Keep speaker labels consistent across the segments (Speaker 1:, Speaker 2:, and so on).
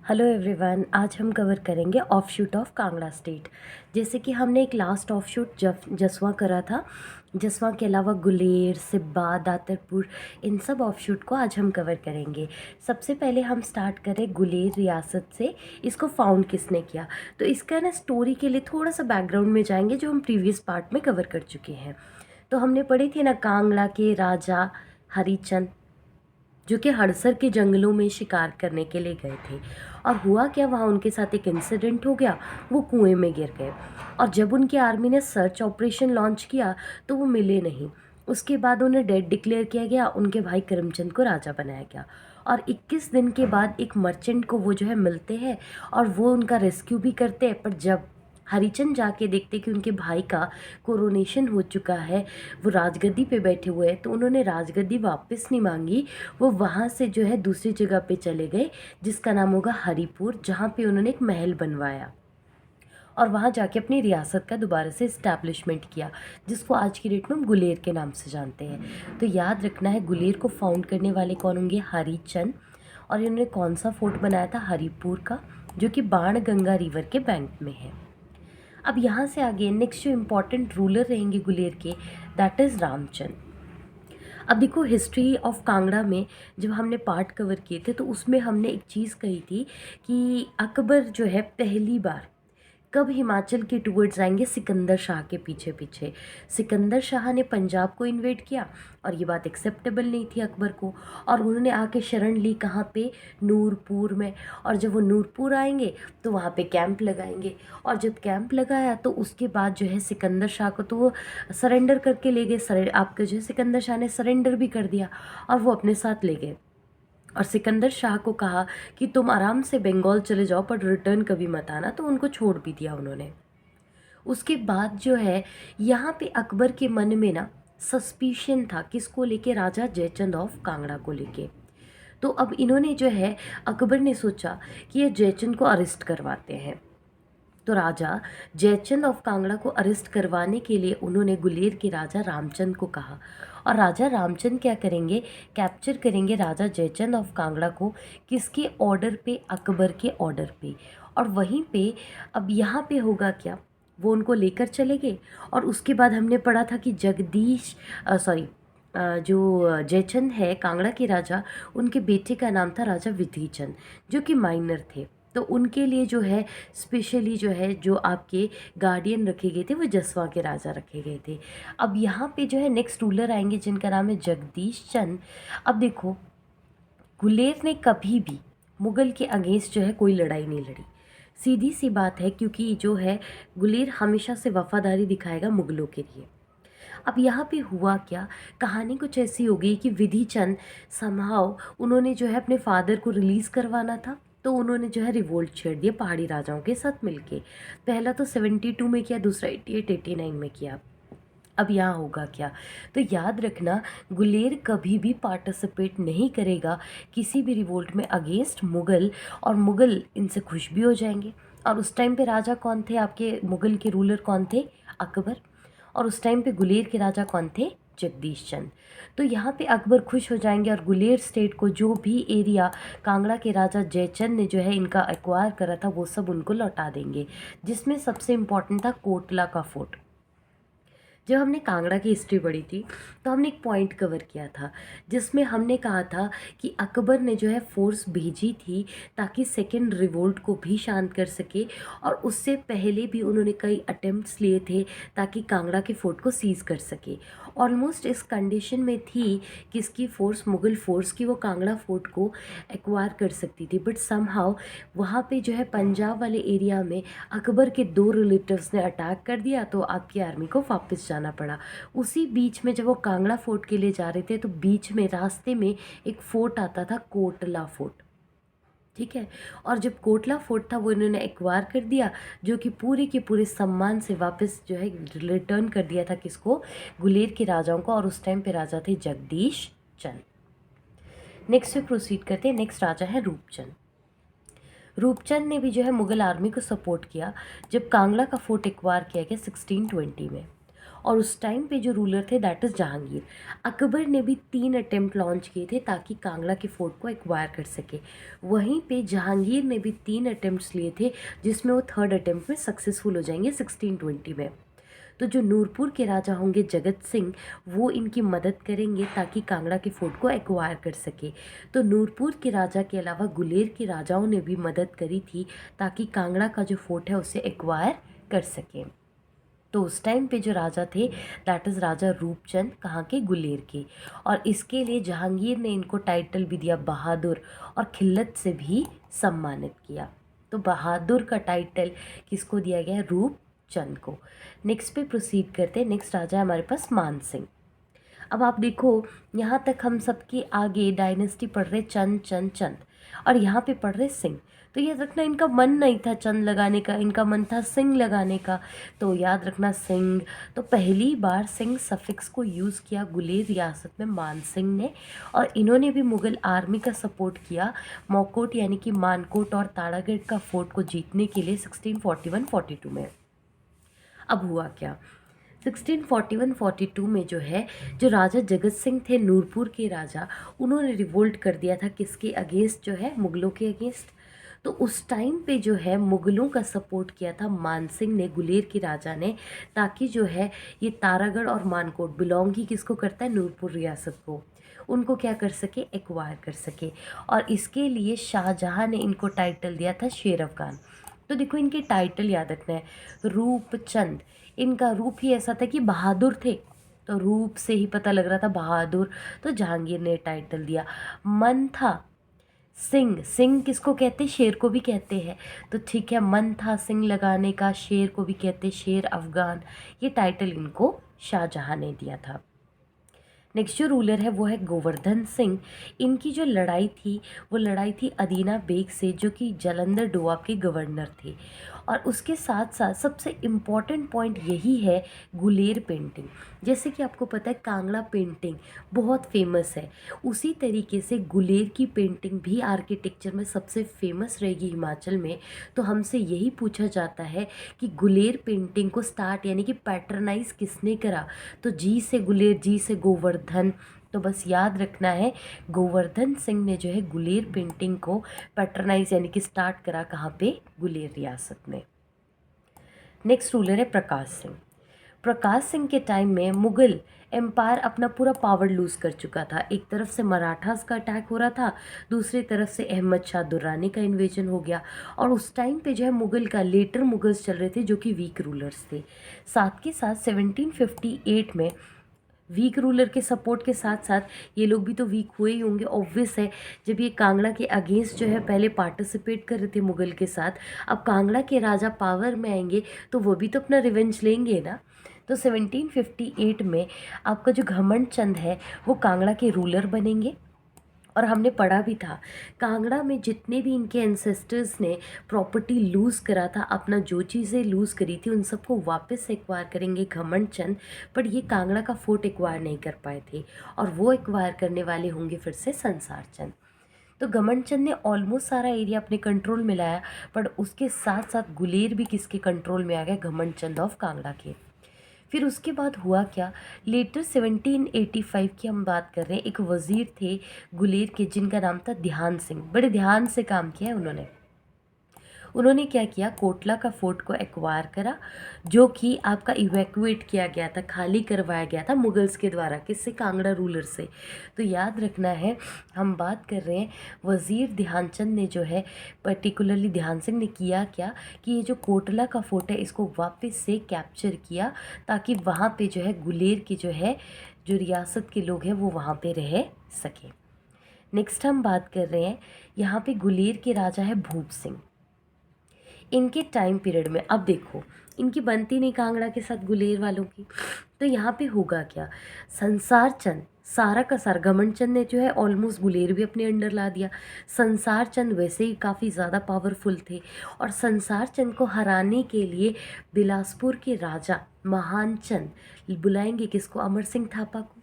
Speaker 1: Hello everyone, आज हम cover करेंगे ऑफशूट ऑफ कांगड़ा स्टेट। जैसे कि हमने एक लास्ट ऑफशूट जसवा करा था। जसवा के अलावा गुलेर, सिब्बा, दातरपुर, इन सब ऑफशूट को आज हम कवर करेंगे। सबसे पहले हम स्टार्ट करें गुलेर रियासत से। इसको फाउंड किसने किया, तो इसका ना स्टोरी के लिए थोड़ा सा बैकग्राउंड में जाएंगे जो हम प्रीवियस पार्ट में कवर कर चुके हैं। तो हमने पढ़ी थी ना, कांगड़ा के राजा हरिचंद जो कि हड़सर के जंगलों में शिकार करने के लिए गए थे। और हुआ क्या, वहाँ उनके साथ एक इंसिडेंट हो गया, वो कुएं में गिर गए। और जब उनकी आर्मी ने सर्च ऑपरेशन लॉन्च किया तो वो मिले नहीं। उसके बाद उन्हें डेड डिक्लेयर किया गया, उनके भाई करमचंद को राजा बनाया गया। और 21 दिन के बाद एक मर्चेंट को वो जो है मिलते हैं और वो उनका रेस्क्यू भी करते हैं। पर जब हरिचंद जाके देखते कि उनके भाई का कोरोनेशन हो चुका है, वो राजगद्दी पे बैठे हुए हैं, तो उन्होंने राजगद्दी वापस नहीं मांगी। वो वहाँ से जो है दूसरी जगह पे चले गए जिसका नाम होगा हरिपुर, जहाँ पे उन्होंने एक महल बनवाया और वहाँ जाके अपनी रियासत का दोबारा से इस्टेब्लिशमेंट किया, जिसको आज की डेट में हम गुलेर के नाम से जानते हैं। तो याद रखना है, गुलेर को फाउंड करने वाले कौन होंगे, हरिचंद। और इन्होंने कौन सा फोर्ट बनाया था, हरिपुर का, जो कि बाण गंगा रिवर के बैंक में है। अब यहाँ से आगे नेक्स्ट जो इम्पोर्टेंट रूलर रहेंगे गुलेर के, दैट इज़ रामचंद। अब देखो, हिस्ट्री ऑफ कांगड़ा में जब हमने पार्ट कवर किए थे तो उसमें हमने एक चीज़ कही थी कि अकबर जो है पहली बार कब हिमाचल के टूवर्ड्स आएंगे, सिकंदर शाह के पीछे पीछे। सिकंदर शाह ने पंजाब को इन्वेड किया और ये बात एक्सेप्टेबल नहीं थी अकबर को, और उन्होंने आके शरण ली कहाँ पे, नूरपुर में। और जब वो नूरपुर आएंगे तो वहाँ पे कैंप लगाएंगे, और जब कैंप लगाया तो उसके बाद जो है सिकंदर शाह को तो वो सरेंडर करके ले गए। आपके जो है सिकंदर शाह ने सरेंडर भी कर दिया और वो अपने साथ ले गए। और सिकंदर शाह को कहा कि तुम आराम से बंगाल चले जाओ पर रिटर्न कभी मत आना, तो उनको छोड़ भी दिया उन्होंने। उसके बाद जो है यहाँ पे अकबर के मन में ना सस्पिशन था, किसको लेके, राजा जयचंद ऑफ कांगड़ा को लेके। तो अब इन्होंने जो है, अकबर ने सोचा कि ये जयचंद को अरेस्ट करवाते हैं। तो राजा जयचंद ऑफ कांगड़ा को अरेस्ट करवाने के लिए उन्होंने गुलेर के राजा रामचंद को कहा, और राजा रामचंद क्या करेंगे, कैप्चर करेंगे राजा जयचंद ऑफ कांगड़ा को। किसके ऑर्डर पे, अकबर के ऑर्डर पे। और वहीं पे अब यहाँ पे होगा क्या, वो उनको लेकर चले गए। और उसके बाद हमने पढ़ा था कि जो जयचंद है कांगड़ा के राजा, उनके बेटे का नाम था राजा विधिचंद, जो कि माइनर थे। तो उनके लिए जो है स्पेशली जो है जो आपके गार्डियन रखे गए थे वो जसवा के राजा रखे गए थे। अब यहाँ पे जो है नेक्स्ट रूलर आएंगे जिनका नाम है जगदीश चंद। अब देखो, गुलेर ने कभी भी मुगल के अगेंस्ट जो है कोई लड़ाई नहीं लड़ी, सीधी सी बात है, क्योंकि जो है गुलेर हमेशा से वफादारी दिखाएगा मुगलों के लिए। अब यहाँ पे हुआ क्या, कहानी कुछ ऐसी हो गई कि विधि चंद समहाउ उन्होंने जो है अपने फादर को रिलीज़ करवाना था, तो उन्होंने जो है रिवोल्ट छेड़ दिया पहाड़ी राजाओं के साथ मिलके। पहला तो 72 में किया, दूसरा 88 89 में किया। अब यहाँ होगा क्या, तो याद रखना, गुलेर कभी भी पार्टिसिपेट नहीं करेगा किसी भी रिवोल्ट में अगेंस्ट मुगल, और मुगल इनसे खुश भी हो जाएंगे। और उस टाइम पे राजा कौन थे, आपके मुगल के रूलर कौन थे, अकबर। और उस टाइम पे गुलेर के राजा कौन थे, जगदीश चंद। तो यहाँ पे अकबर खुश हो जाएंगे और गुलेर स्टेट को जो भी एरिया कांगड़ा के राजा जयचंद ने जो है इनका एक्वायर करा था वो सब उनको लौटा देंगे, जिसमें सबसे इम्पोर्टेंट था कोटला का फोर्ट। जब हमने कांगड़ा की हिस्ट्री पढ़ी थी तो हमने एक पॉइंट कवर किया था जिसमें हमने कहा था कि अकबर ने जो है फोर्स भेजी थी ताकि सेकेंड रिवोल्ट को भी शांत कर सके, और उससे पहले भी उन्होंने कई अटेम्प्ट्स लिए थे ताकि कांगड़ा के फोर्ट को सीज कर सके। ऑलमोस्ट इस कंडीशन में थी कि इसकी फोर्स, मुगल फोर्स की, वो कांगड़ा फोर्ट को एक्वायर कर सकती थी, बट समहाउ वहाँ पे जो है पंजाब वाले एरिया में अकबर के दो रिलेटिव्स ने अटैक कर दिया, तो आपकी आर्मी को वापस जाना पड़ा। उसी बीच में जब वो कांगड़ा फोर्ट के लिए जा रहे थे तो बीच में रास्ते में एक फोर्ट आता था, कोटला फोर्ट, ठीक है। और जब कोटला फोर्ट था वो इन्होंने एक्वायर कर दिया, जो कि पूरे के पूरे सम्मान से वापस जो है रिटर्न कर दिया था, किसको, गुलेर के राजाओं को। और उस टाइम पे राजा थे जगदीश चंद। नेक्स्ट पे प्रोसीड करते हैं, नेक्स्ट राजा है रूपचंद। रूपचंद ने भी जो है मुगल आर्मी को सपोर्ट किया जब कांगड़ा का फोर्ट एक्वायर किया गया 1620 में। और उस टाइम पे जो रूलर थे दैट इज़ जहांगीर। अकबर ने भी 3 अटेम्प्ट लॉन्च किए थे ताकि कांगड़ा के फोर्ट को एक्वायर कर सके। वहीं पे जहांगीर ने भी 3 अटेम्प्ट्स लिए थे जिसमें वो थर्ड अटेम्प्ट में सक्सेसफुल हो जाएंगे 1620 में। तो जो नूरपुर के राजा होंगे जगत सिंह, वो इनकी मदद करेंगे ताकि कांगड़ा के फोर्ट को एक्वायर कर सके। तो नूरपुर के राजा के अलावा गुलेर के राजाओं ने भी मदद करी थी ताकि कांगड़ा का जो फोर्ट है उसे एक्वायर कर सके। तो उस टाइम पे जो राजा थे दैट इज़ राजा रूपचंद, कहाँ के, गुलेर के। और इसके लिए जहांगीर ने इनको टाइटल भी दिया बहादुर और खिल्लत से भी सम्मानित किया। तो बहादुर का टाइटल किसको दिया गया, रूपचंद को। नेक्स्ट पे प्रोसीड करते हैं। नेक्स्ट राजा है हमारे पास मान सिंह। अब आप देखो यहाँ तक हम सबके आगे डायनेस्टी पढ़ रहे चंद चंद चंद, और यहाँ पे पढ़ रहे सिंह। तो याद रखना इनका मन नहीं था चंद लगाने का, इनका मन था सिंह लगाने का। तो याद रखना सिंह। तो पहली बार सिंह सफिक्स को यूज़ किया गुलेर रियासत में मान सिंह ने, और इन्होंने भी मुग़ल आर्मी का सपोर्ट किया मौकोट यानी कि मानकोट और ताड़ागढ़ का फोर्ट को जीतने के लिए 1641-42 में। अब हुआ क्या, 1641-42 में जो है, जो राजा जगत सिंह थे नूरपुर के राजा, उन्होंने रिवोल्ट कर दिया था किसके अगेंस्ट, जो है मुग़लों के अगेंस्ट। तो उस टाइम पे जो है मुग़लों का सपोर्ट किया था मानसिंह ने, गुलेर के राजा ने, ताकि जो है ये तारागढ़ और मानकोट बिलोंग ही किसको करता है, नूरपुर रियासत को, उनको क्या कर सके, एक्वायर कर सके। और इसके लिए शाहजहाँ ने इनको टाइटल दिया था शेर अफगान। तो देखो इनके टाइटल याद रखना है, रूपचंद, इनका रूप ही ऐसा था कि बहादुर थे, तो रूप से ही पता लग रहा था बहादुर, तो जहांगीर ने टाइटल दिया। मन था सिंह, सिंह किसको कहते, शेर को भी कहते हैं, तो ठीक है, मन था सिंह लगाने का, शेर को भी कहते शेर अफगान। ये टाइटल इनको शाहजहाँ ने दिया था। नेक्स्ट जो रूलर है वो है गोवर्धन सिंह। इनकी जो लड़ाई थी वो लड़ाई थी अदीना बेग से, जो कि जालंधर डोआब के गवर्नर थे। और उसके साथ साथ सबसे इम्पॉर्टेंट पॉइंट यही है गुलेर पेंटिंग। जैसे कि आपको पता है कांगड़ा पेंटिंग बहुत फेमस है, उसी तरीके से गुलेर की पेंटिंग भी आर्किटेक्चर में सबसे फेमस रहेगी हिमाचल में। तो हमसे यही पूछा जाता है कि गुलेर पेंटिंग को स्टार्ट यानी कि पैटर्नाइज किसने करा, तो जी से गुलेर, जी से गोवर्धन। तो बस याद रखना है गोवर्धन सिंह ने जो है गुलेर पेंटिंग को पैटर्नाइज यानी कि स्टार्ट करा, कहाँ पे, गुलेर रियासत में। नेक्स्ट रूलर है प्रकाश सिंह। प्रकाश सिंह के टाइम में मुग़ल एम्पायर अपना पूरा पावर लूज़ कर चुका था। एक तरफ से मराठास का अटैक हो रहा था, दूसरी तरफ से अहमद शाह दुर्रानी का इन्वेजन हो गया। और उस टाइम पे जो है मुग़ल का लेटर मुग़ल्स चल रहे थे जो कि वीक रूलर्स थे। साथ के साथ 1758 में वीक रूलर के सपोर्ट के साथ साथ ये लोग भी तो वीक हुए ही होंगे, ऑब्वियस है। जब ये कांगड़ा के अगेंस्ट जो है पहले पार्टिसिपेट कर रहे थे मुग़ल के साथ, अब कांगड़ा के राजा पावर में आएंगे तो वो भी तो अपना रिवेंज लेंगे ना। तो 1758 में आपका जो घमंड चंद है वो कांगड़ा के रूलर बनेंगे। और हमने पढ़ा भी था कांगड़ा में जितने भी इनके एंसेस्टर्स ने प्रॉपर्टी लूज़ करा था, अपना जो चीज़ें लूज़ करी थी उन सबको वापस एक्वायर करेंगे घमंड चंद। बट ये कांगड़ा का फोर्ट एक्वायर नहीं कर पाए थे, और वो एक्वायर करने वाले होंगे फिर से संसार चंद। तो घमंड चंद ने ऑलमोस्ट सारा एरिया अपने कंट्रोल में लाया, पर उसके साथ साथ गुलेर भी किसके कंट्रोल में आ गया, घमंड चंद ऑफ कांगड़ा के। फिर उसके बाद हुआ क्या, लेटर 1785 की हम बात कर रहे हैं। एक वज़ीर थे गुलेर के जिनका नाम था ध्यान सिंह, बड़े ध्यान से काम किया है उन्होंने। उन्होंने क्या किया, कोटला का फोर्ट को एक्वायर करा, जो कि आपका इवैक्यूएट किया गया था, खाली करवाया गया था मुगल्स के द्वारा, किससे, कांगड़ा रूलर से। तो याद रखना है हम बात कर रहे हैं वज़ीर ध्यानचंद ने जो है, पर्टिकुलरली ध्यान सिंह ने किया क्या कि ये जो कोटला का फोर्ट है इसको वापस से कैप्चर किया, ताकि वहाँ पे जो है गुलेर की जो है जो रियासत के लोग हैं वो वहाँ पे रह सकें। नेक्स्ट हम बात कर रहे हैं यहाँ पे गुलेर के राजा है भूप सिंह। इनके टाइम पीरियड में अब देखो इनकी बनती नहीं कांगड़ा के साथ गुलेर वालों की, तो यहाँ पे होगा क्या, संसार चंद, सारा का सारा, घमंड चंद ने जो है ऑलमोस्ट गुलेर भी अपने अंडर ला दिया। संसार चंद वैसे ही काफ़ी ज़्यादा पावरफुल थे, और संसार चंद को हराने के लिए बिलासपुर के राजा महान चंद बुलाएंगे किसको, अमर सिंह थापा को।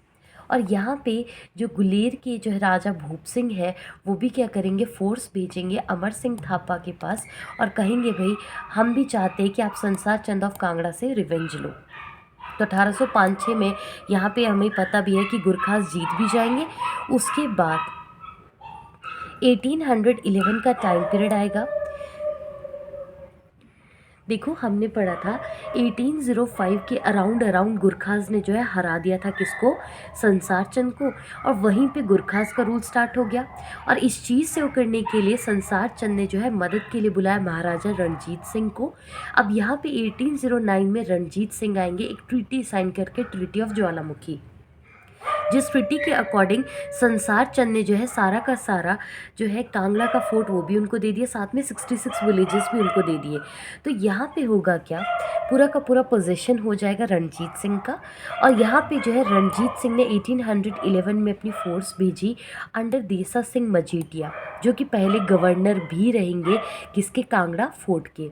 Speaker 1: और यहाँ पे जो गुलेर के जो है राजा भूप सिंह है वो भी क्या करेंगे, फोर्स भेजेंगे अमर सिंह थापा के पास, और कहेंगे भाई हम भी चाहते हैं कि आप संसार चंद ऑफ कांगड़ा से रिवेंज लो। तो 1805-6 में यहाँ पे हमें पता भी है कि गुरखास जीत भी जाएंगे। उसके बाद 1811 का टाइम पीरियड आएगा। देखो हमने पढ़ा था 1805 के अराउंड गुरखास ने जो है हरा दिया था किसको, संसार चंद को, और वहीं पे गुरखास का रूल स्टार्ट हो गया। और इस चीज़ से करने के लिए संसार चंद ने जो है मदद के लिए बुलाया महाराजा रणजीत सिंह को। अब यहाँ पे 1809 में रणजीत सिंह आएंगे एक ट्रीटी साइन करके, ट्रीटी ऑफ ज्वालामुखी, जिस ट्रीटी के अकॉर्डिंग संसार चंद ने जो है सारा का सारा जो है कांगड़ा का फोर्ट वो भी उनको दे दिया, साथ में 66 विलेजेस भी उनको दे दिए। तो यहाँ पे होगा क्या, पूरा का पूरा पोजीशन हो जाएगा रणजीत सिंह का। और यहाँ पे जो है रणजीत सिंह ने 1811 में अपनी फोर्स भेजी अंडर देसा सिंह मजीठिया, जो कि पहले गवर्नर भी रहेंगे किसके, कांगड़ा फोर्ट के।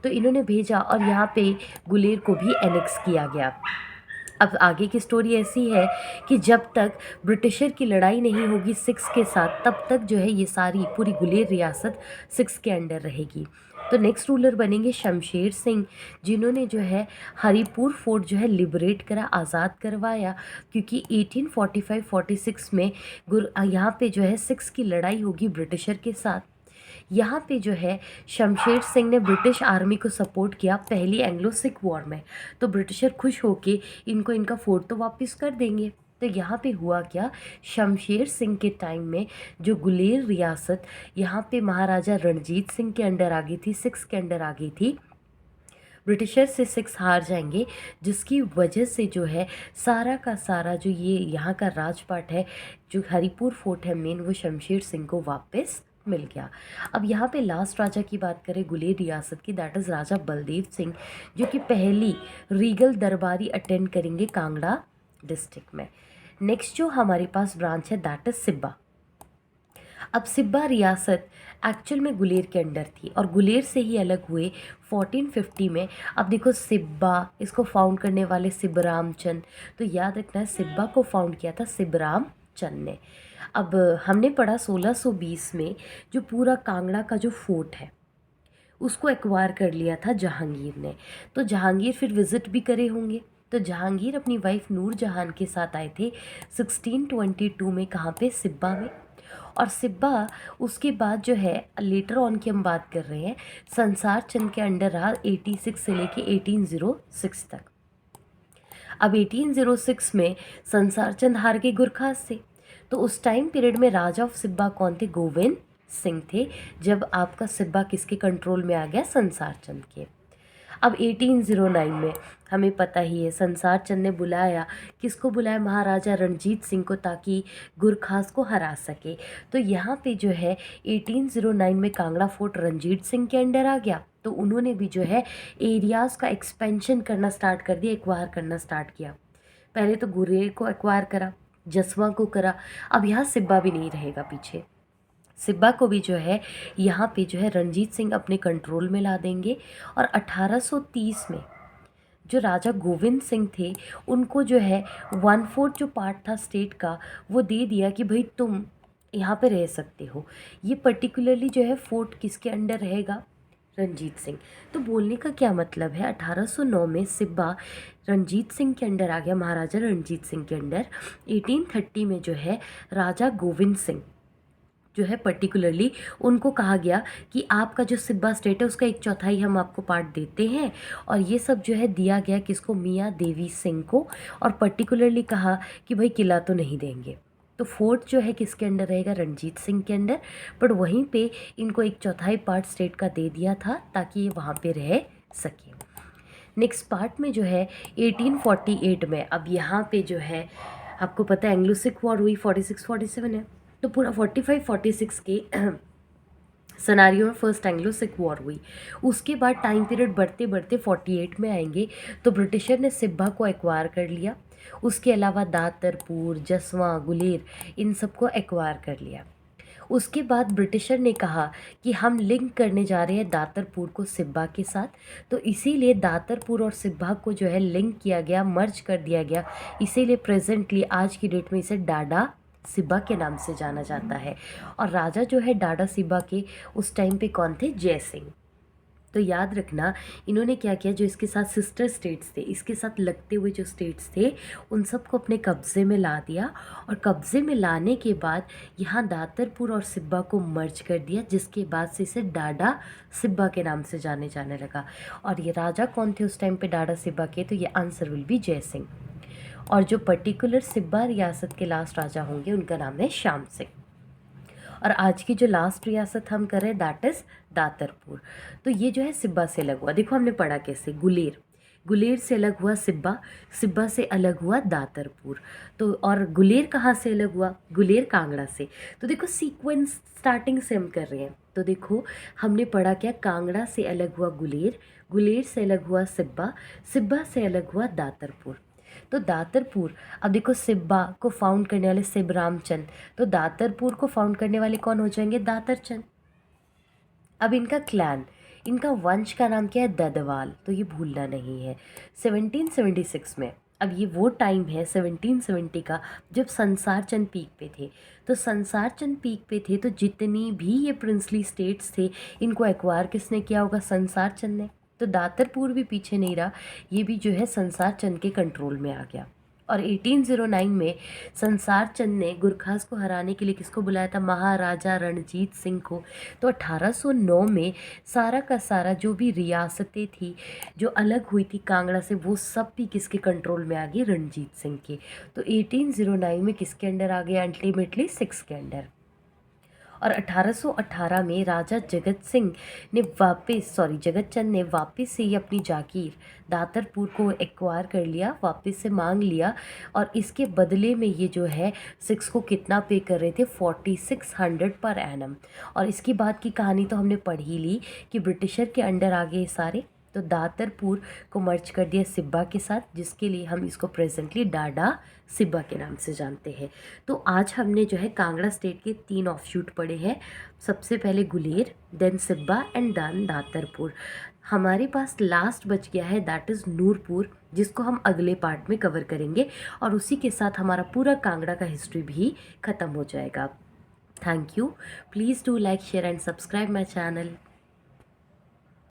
Speaker 1: तो इन्होंने भेजा और यहाँ पे गुलेर को भी एनेक्स किया गया। अब आगे की स्टोरी ऐसी है कि जब तक ब्रिटिशर की लड़ाई नहीं होगी सिक्स के साथ, तब तक जो है ये सारी पूरी गुलेर रियासत सिक्स के अंडर रहेगी। तो नेक्स्ट रूलर बनेंगे शमशेर सिंह, जिन्होंने जो है हरिपुर फोर्ट जो है लिबरेट करा, आज़ाद करवाया, क्योंकि 1845-46 में यहाँ पे जो है सिक्स की लड़ाई होगी ब्रिटिशर के साथ। यहाँ पे जो है शमशेर सिंह ने ब्रिटिश आर्मी को सपोर्ट किया पहली एंग्लो सिख वॉर में। तो ब्रिटिशर खुश होके इनको इनका फोर्ट तो वापस कर देंगे। तो यहाँ पे हुआ क्या, शमशेर सिंह के टाइम में जो गुलेर रियासत यहाँ पे महाराजा रणजीत सिंह के अंडर आ गई थी, सिक्स के अंडर आ गई थी, ब्रिटिशर से सिक्स हार जाएंगे, जिसकी वजह से जो है सारा का सारा जो ये यहाँ का राजपाट है, जो हरिपुर फोर्ट है मेन, वो शमशेर सिंह को वापस मिल गया। अब यहाँ पे लास्ट राजा की बात करें गुलेर रियासत की, दैट इज़ राजा बलदेव सिंह, जो कि पहली रीगल दरबारी अटेंड करेंगे कांगड़ा डिस्ट्रिक्ट में। नेक्स्ट जो हमारे पास ब्रांच है दैट इज़ सिब्बा। अब सिब्बा रियासत एक्चुअल में गुलेर के अंडर थी और गुलेर से ही अलग हुए 1450 में। अब देखो सिब्बा, इसको फाउंड करने वाले सिबराम चंद, तो याद रखना है सिब्बा को फाउंड किया था सिबराम चंद ने। अब हमने पढ़ा 1620 में जो पूरा कांगड़ा का जो फोर्ट है उसको एक्वायर कर लिया था जहांगीर ने। तो जहांगीर फिर विज़िट भी करे होंगे। तो जहांगीर अपनी वाइफ नूर जहान के साथ आए थे 1622 में, कहाँ पे, सिब्बा में। और सिब्बा उसके बाद जो है लेटर ऑन की हम बात कर रहे हैं, संसार चंद के अंडर रहा 86 से लेके 1806 तक। अब 1806 में संसार चंद हार गए गुरखास से। तो उस टाइम पीरियड में राजा ऑफ सिब्बा कौन थे, गोविंद सिंह थे, जब आपका सिब्बा किसके कंट्रोल में आ गया, संसार चंद के। अब 1809 में हमें पता ही है संसार चंद ने बुलाया, किसको बुलाया, महाराजा रणजीत सिंह को, ताकि गुरखास को हरा सके। तो यहाँ पे जो है 1809 में कांगड़ा फोर्ट रणजीत सिंह के अंडर आ गया। तो उन्होंने भी जो है एरियाज़ का एक्सपेंशन करना स्टार्ट कर दिया, एक्वायर करना स्टार्ट किया। पहले तो गुरेर को एक्वायर करा, जसवा को करा, अब यहाँ सिब्बा भी नहीं रहेगा पीछे। सिब्बा को भी जो है यहाँ पे जो है रणजीत सिंह अपने कंट्रोल में ला देंगे। और 1830 में जो राजा गोविंद सिंह थे उनको जो है 1/4 जो पार्ट था स्टेट का वो दे दिया कि भाई तुम यहाँ पे रह सकते हो। ये पर्टिकुलरली जो है फोर्ट किसके अंडर रहेगा, रणजीत सिंह। तो बोलने का क्या मतलब है, 1809 में सिब्बा रणजीत सिंह के अंडर आ गया, महाराजा रणजीत सिंह के अंडर। 1830 में जो है राजा गोविंद सिंह जो है पर्टिकुलरली उनको कहा गया कि आपका जो सिब्बा स्टेट है उसका 1/4 हम आपको पार्ट देते हैं। और ये सब जो है दिया गया किसको, मियाँ देवी सिंह को। और पर्टिकुलरली कहा कि भाई किला तो नहीं देंगे। तो फोर्ट जो है किसके अंडर रहेगा, रणजीत सिंह के अंडर। पर वहीं पे इनको 1/4 पार्ट स्टेट का दे दिया था ताकि ये वहाँ पे रह सके। नेक्स्ट पार्ट में जो है 1848 में, अब यहाँ पे जो है आपको पता है एंग्लो सिख वॉर हुई 46-47 है। तो पूरा 45-46 के सिनेरियो में फर्स्ट एंग्लो सिख वॉर हुई। उसके बाद टाइम पीरियड बढ़ते बढ़ते 48 में आएंगे तो ब्रिटिशर ने सिब्बा को एक्वायर कर लिया। उसके अलावा दातरपुर, जसवा, गुलेर इन सबको एक्वायर कर लिया। उसके बाद ब्रिटिशर ने कहा कि हम लिंक करने जा रहे हैं दातरपुर को सिब्बा के साथ। तो इसीलिए दातरपुर और सिब्बा को जो है लिंक किया गया, मर्ज कर दिया गया। इसीलिए प्रेजेंटली आज की डेट में इसे डाडा सिब्बा के नाम से जाना जाता है। और राजा जो है डाडा सिब्बा के उस टाइम पे कौन थे, जय सिंह। तो याद रखना इन्होंने क्या किया, जो इसके साथ सिस्टर स्टेट्स थे, इसके साथ लगते हुए जो स्टेट्स थे, उन सबको अपने कब्ज़े में ला दिया। और कब्ज़े में लाने के बाद यहाँ दातरपुर और सिब्बा को मर्ज कर दिया, जिसके बाद से इसे डाडा सिब्बा के नाम से जाने लगा। और ये राजा कौन थे उस टाइम पे डाडा सिब्बा के, तो ये आंसर विल बी जय सिंह। और जो पर्टिकुलर सिब्बा रियासत के लास्ट राजा होंगे उनका नाम है श्याम सिंह। और आज की जो लास्ट रियासत हम कर रहे हैं दैट इज़ दातरपुर। तो ये जो है सिब्बा से अलग हुआ, देखो हमने पढ़ा कैसे, गुलेर, गुलेर से अलग हुआ सिब्बा, सिब्बा से अलग हुआ दातरपुर। तो और गुलेर कहाँ से अलग हुआ, गुलेर कांगड़ा से। तो देखो सीक्वेंस स्टार्टिंग से हम कर रहे हैं। तो देखो हमने पढ़ा क्या, कांगड़ा से अलग हुआ गुलेर, गुलेर से अलग हुआ सिब्बा, सिब्बा से अलग हुआ दातरपुर। तो दातरपुर, अब देखो सिब्बा को फाउंड करने वाले शिवरामचंद, तो दातरपुर को फाउंड करने वाले कौन हो जाएंगे, दातरचंद। अब इनका क्लैन, इनका वंश का नाम क्या है, ददवाल, तो ये भूलना नहीं है। 1776 में, अब ये वो टाइम है 1770 का जब संसार चंद पीक पे थे। तो संसार चंद पीक पे थे, तो जितनी भी ये प्रिंसली स्टेट्स थे इनको एक्वायर किसने किया होगा, संसार चंद ने। तो दातरपुर भी पीछे नहीं रहा, ये भी जो है संसार चंद के कंट्रोल में आ गया। और 1809 में संसार चंद ने गुरखास को हराने के लिए किसको बुलाया था, महाराजा रणजीत सिंह को। तो 1809 में सारा का सारा जो भी रियासतें थी जो अलग हुई थी कांगड़ा से, वो सब भी किसके कंट्रोल में आ गई, रणजीत सिंह के। तो 1809 में किसके अंडर आ गया, अल्टीमेटली 6 के अंडर। और 1818 में राजा जगत सिंह ने जगत चंद ने वापस से ही अपनी जागीर दातरपुर को एक्वायर कर लिया, वापस से मांग लिया। और इसके बदले में ये जो है 6 को कितना पे कर रहे थे, 4600 पर एनम। और इसकी बाद की कहानी तो हमने पढ़ ही ली कि ब्रिटिशर के अंडर आ गए सारे। तो दातरपुर को मर्ज कर दिया सिब्बा के साथ, जिसके लिए हम इसको प्रेजेंटली डाडा सिब्बा के नाम से जानते हैं। तो आज हमने जो है कांगड़ा स्टेट के 3 ऑफशूट पढ़े हैं। सबसे पहले गुलेर, देन सिब्बा एंड देन दातरपुर। हमारे पास लास्ट बच गया है दैट इज़ नूरपुर, जिसको हम अगले पार्ट में कवर करेंगे। और उसी के साथ हमारा पूरा कांगड़ा का हिस्ट्री भी ख़त्म हो जाएगा। Thank you. Please do like, share and subscribe my channel.